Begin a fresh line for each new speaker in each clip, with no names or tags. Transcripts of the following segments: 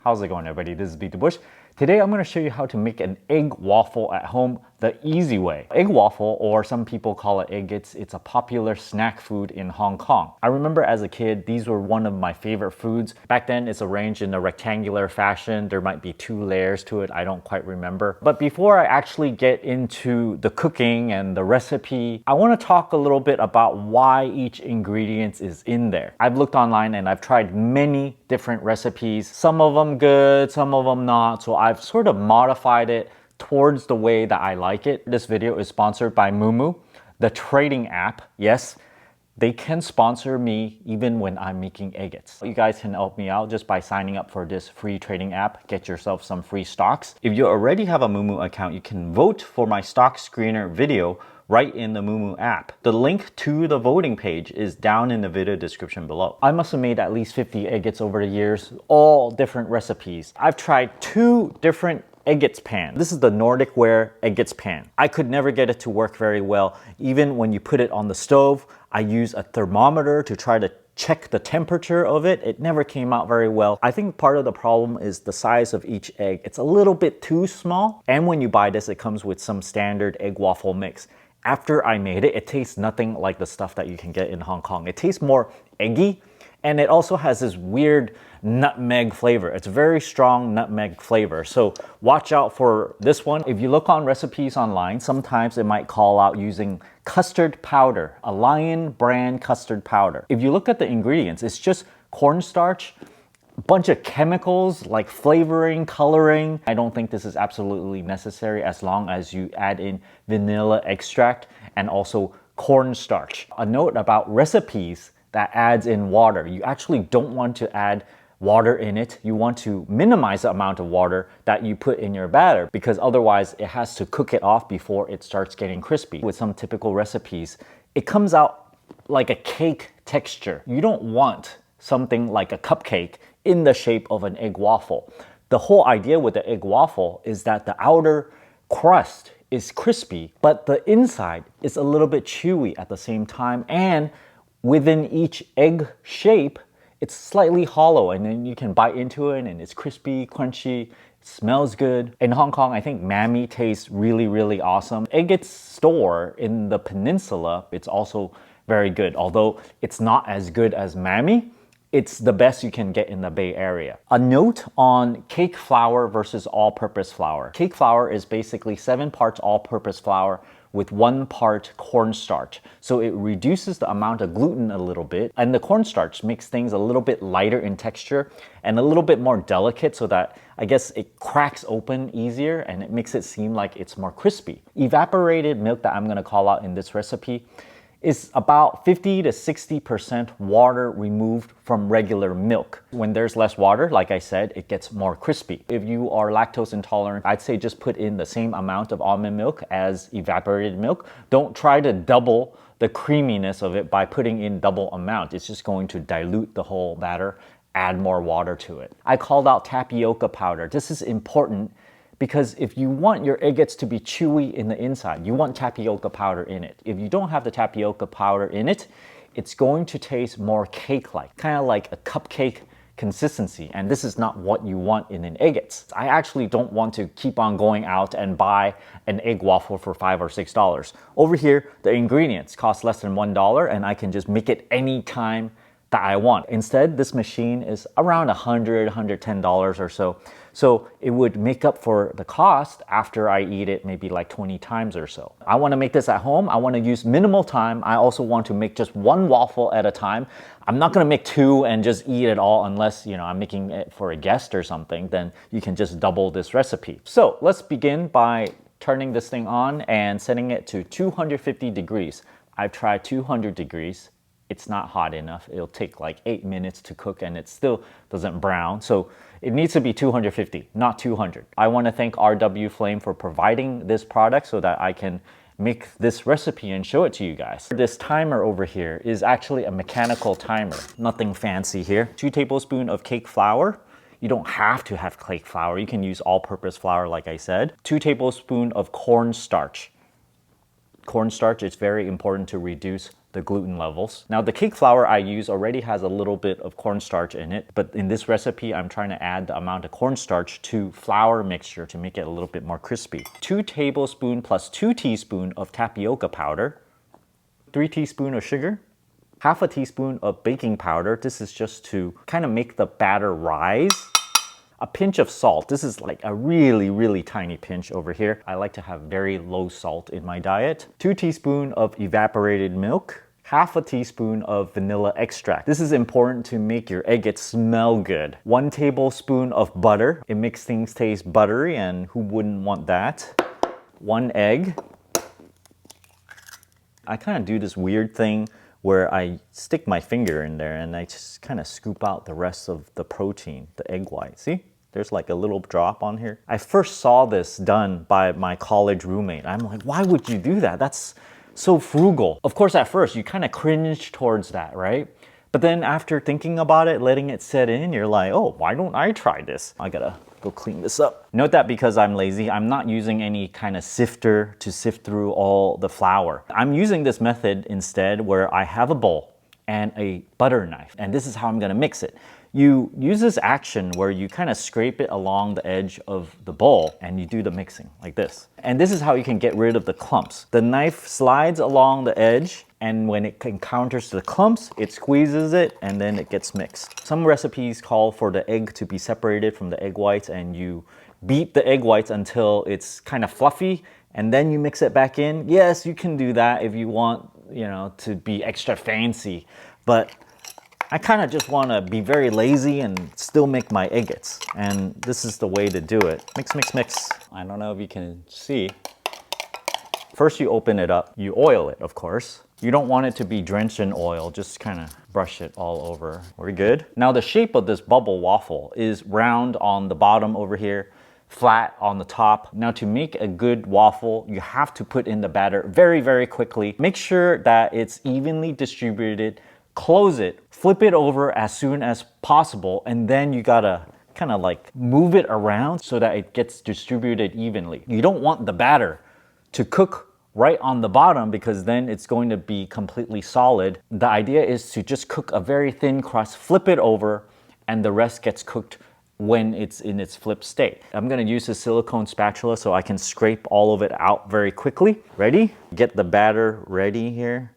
How's it going, everybody? This is BeatTheBush. Today I'm going to show you how to make an egg waffle at home the easy way. Egg waffle, or some people call it eggets, it's a popular snack food in Hong Kong. I remember as a kid, these were one of my favorite foods. Back then, it's arranged in a rectangular fashion. There might be 2 layers to it. I don't quite remember. But before I actually get into the cooking and the recipe, I want to talk a little bit about why each ingredient is in there. I've looked online and I've tried many different recipes. Some of them good, some of them not. So I've sort of modified it towards the way that I like it. This video is sponsored by Moomoo, the trading app. Yes, they can sponsor me even when I'm making eggets. You guys can help me out just by signing up for this free trading app. Get yourself some free stocks. If you already have a Moomoo account, you can vote for my stock screener video right in the Moomoo app. The link to the voting page is down in the video description below. I must have made at least 50 eggets over the years, all different recipes. I've tried 2 different eggets pan. This is the Nordic Ware eggets pan. I could never get it to work very well. Even when you put it on the stove, I use a thermometer to try to check the temperature of it. It never came out very well. I think part of the problem is the size of each egg. It's a little bit too small. And when you buy this, it comes with some standard egg waffle mix. After I made it, it tastes nothing like the stuff that you can get in Hong Kong. It tastes more eggy, and it also has this weird nutmeg flavor. It's a very strong nutmeg flavor. So watch out for this one. If you look on recipes online, sometimes it might call out using custard powder, a Lion brand custard powder. If you look at the ingredients, it's just cornstarch, a bunch of chemicals like flavoring, coloring. I don't think this is absolutely necessary as long as you add in vanilla extract and also cornstarch. A note about recipes that adds in water. You actually don't want to add water in it. You want to minimize the amount of water that you put in your batter because otherwise it has to cook it off before it starts getting crispy. With some typical recipes, it comes out like a cake texture. You don't want something like a cupcake in the shape of an egg waffle. The whole idea with the egg waffle is that the outer crust is crispy, but the inside is a little bit chewy at the same time, and within each egg shape, it's slightly hollow, and then you can bite into it and it's crispy, crunchy, it smells good. In Hong Kong, I think Mammy tastes really, really awesome. Eggets store in the peninsula, it's also very good. Although it's not as good as Mammy, it's the best you can get in the Bay Area. A note on cake flour versus all-purpose flour. Cake flour is basically 7 parts all-purpose flour with 1 part cornstarch. So it reduces the amount of gluten a little bit, and the cornstarch makes things a little bit lighter in texture and a little bit more delicate so that I guess it cracks open easier and it makes it seem like it's more crispy. Evaporated milk that I'm gonna call out in this recipe is about 50 to 60% water removed from regular milk. When there's less water, like I said, it gets more crispy. If you are lactose intolerant, I'd say just put in the same amount of almond milk as evaporated milk. Don't try to double the creaminess of it by putting in double amount. It's just going to dilute the whole batter, add more water to it. I called out tapioca powder. This is important because if you want your eggets to be chewy in the inside, you want tapioca powder in it. If you don't have the tapioca powder in it, it's going to taste more cake-like, kind of like a cupcake consistency, and this is not what you want in an eggets. I actually don't want to keep on going out and buy an egg waffle for $5 or $6. Over here, the ingredients cost less than $1 and I can just make it anytime that I want. Instead, this machine is around $100, $110 or so. So it would make up for the cost after I eat it maybe like 20 times or so. I want to make this at home. I want to use minimal time. I also want to make just 1 waffle at a time. I'm not going to make 2 and just eat it all unless, you know, I'm making it for a guest or something. Then you can just double this recipe. So let's begin by turning this thing on and setting it to 250 degrees. I've tried 200 degrees. It's not hot enough. It'll take like 8 minutes to cook and it still doesn't brown. So it needs to be 250, not 200. I want to thank RW Flame for providing this product so that I can make this recipe and show it to you guys. This timer over here is actually a mechanical timer. Nothing fancy here. 2 tablespoons of cake flour. You don't have to have cake flour. You can use all-purpose flour like I said. 2 tablespoons of cornstarch. Cornstarch is very important to reduce the gluten levels. Now the cake flour I use already has a little bit of cornstarch in it, but in this recipe I'm trying to add the amount of cornstarch to flour mixture to make it a little bit more crispy. 2 tablespoons plus 2 teaspoons of tapioca powder, 3 teaspoons of sugar, half a teaspoon of baking powder. This is just to kind of make the batter rise. A pinch of salt. This is like a really tiny pinch over here. I like to have very low salt in my diet. 2 teaspoons of evaporated milk. Half a teaspoon of vanilla extract. This is important to make your agates smell good. 1 tablespoon of butter. It makes things taste buttery, and who wouldn't want that? 1 egg. I kind of do this weird thing where I stick my finger in there and I just kind of scoop out the rest of the protein, the egg white. See? There's like a little drop on here. I first saw this done by my college roommate. I'm like, why would you do that? That's so frugal. Of course, at first, you kind of cringe towards that, right? But then after thinking about it, letting it set in, you're like, oh, why don't I try this? I gotta go clean this up. Note that because I'm lazy, I'm not using any kind of sifter to sift through all the flour. I'm using this method instead where I have a bowl and a butter knife, and this is how I'm gonna mix it. You use this action where you kind of scrape it along the edge of the bowl and you do the mixing like this. And this is how you can get rid of the clumps. The knife slides along the edge, and when it encounters the clumps, it squeezes it and then it gets mixed. Some recipes call for the egg to be separated from the egg whites, and you beat the egg whites until it's kind of fluffy and then you mix it back in. Yes, you can do that if you want, you know, to be extra fancy, but I kind of just want to be very lazy and still make my agates. And this is the way to do it. Mix, mix, mix. I don't know if you can see. First you open it up. You oil it, of course. You don't want it to be drenched in oil. Just kind of brush it all over. We're good. Now the shape of this bubble waffle is round on the bottom over here, flat on the top. Now to make a good waffle, you have to put in the batter very quickly. Make sure that it's evenly distributed. Close it, flip it over as soon as possible, and then you gotta kind of like move it around so that it gets distributed evenly. You don't want the batter to cook right on the bottom because then it's going to be completely solid. The idea is to just cook a very thin crust, flip it over, and the rest gets cooked when it's in its flip state. I'm gonna use a silicone spatula so I can scrape all of it out very quickly. Ready? Get the batter ready here.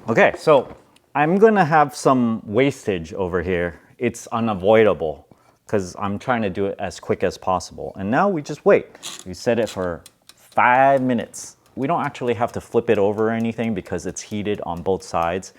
Okay, so I'm gonna have some wastage over here. It's unavoidable because I'm trying to do it as quick as possible. And now we just wait. We set it for 5 minutes. We don't actually have to flip it over or anything because it's heated on both sides.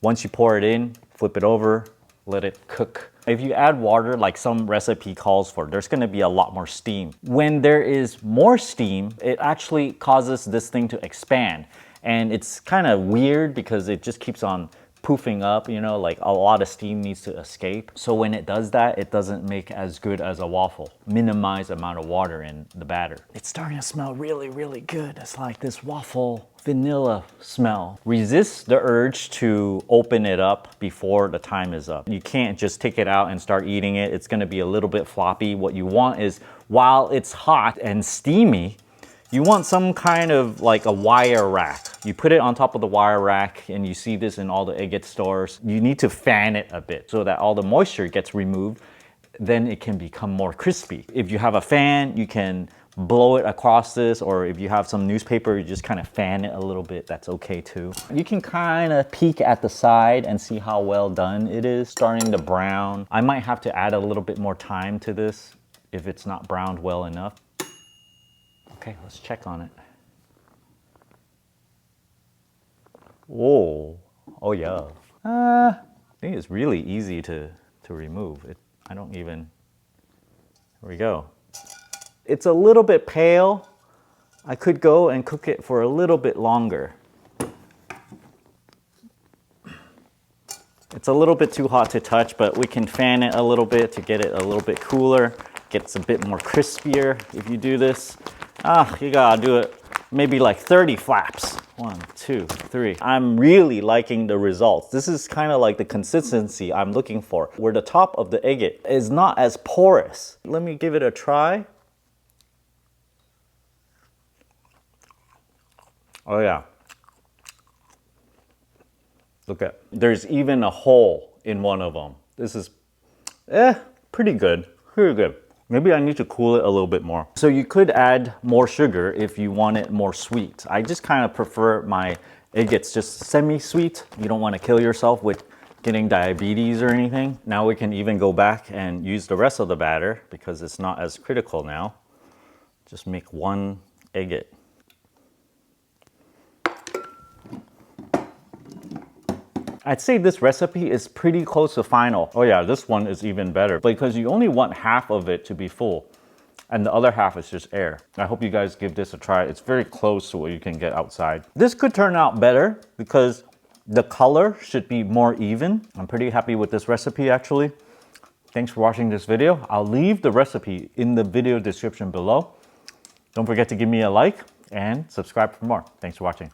Once you pour it in, flip it over, let it cook. If you add water like some recipe calls for, there's gonna be a lot more steam. When there is more steam, it actually causes this thing to expand. And it's kind of weird because it just keeps on poofing up, you know, like a lot of steam needs to escape. So when it does that, it doesn't make as good as a waffle. Minimize the amount of water in the batter. It's starting to smell really good. It's like this waffle vanilla smell. Resist the urge to open it up before the time is up. You can't just take it out and start eating it. It's gonna be a little bit floppy. What you want is, while it's hot and steamy, you want some kind of like a wire rack. You put it on top of the wire rack, and you see this in all the agate stores. You need to fan it a bit so that all the moisture gets removed. Then it can become more crispy. If you have a fan, you can blow it across this, or if you have some newspaper, you just kind of fan it a little bit. That's okay too. You can kind of peek at the side and see how well done it is, starting to brown. I might have to add a little bit more time to this if it's not browned well enough. Okay, let's check on it. Whoa, oh yeah. I think it's really easy to remove. I don't even, here we go. It's a little bit pale. I could go and cook it for a little bit longer. It's a little bit too hot to touch, but we can fan it a little bit to get it a little bit cooler. gets a bit more crispier if you do this. You gotta do it maybe like 30 flaps. 1, 2, 3. I'm really liking the results. This is kind of like the consistency I'm looking for, where the top of the egg is not as porous. Let me give it a try. Oh yeah. Look at, there's even a hole in one of them. This is, pretty good, pretty good. Maybe I need to cool it a little bit more. So you could add more sugar if you want it more sweet. I just kind of prefer my eggets just semi-sweet. You don't want to kill yourself with getting diabetes or anything. Now we can even go back and use the rest of the batter because it's not as critical now. Just make one egget. I'd say this recipe is pretty close to final. Oh yeah, this one is even better because you only want half of it to be full and the other half is just air. I hope you guys give this a try. It's very close to what you can get outside. This could turn out better because the color should be more even. I'm pretty happy with this recipe actually. Thanks for watching this video. I'll leave the recipe in the video description below. Don't forget to give me a like and subscribe for more. Thanks for watching.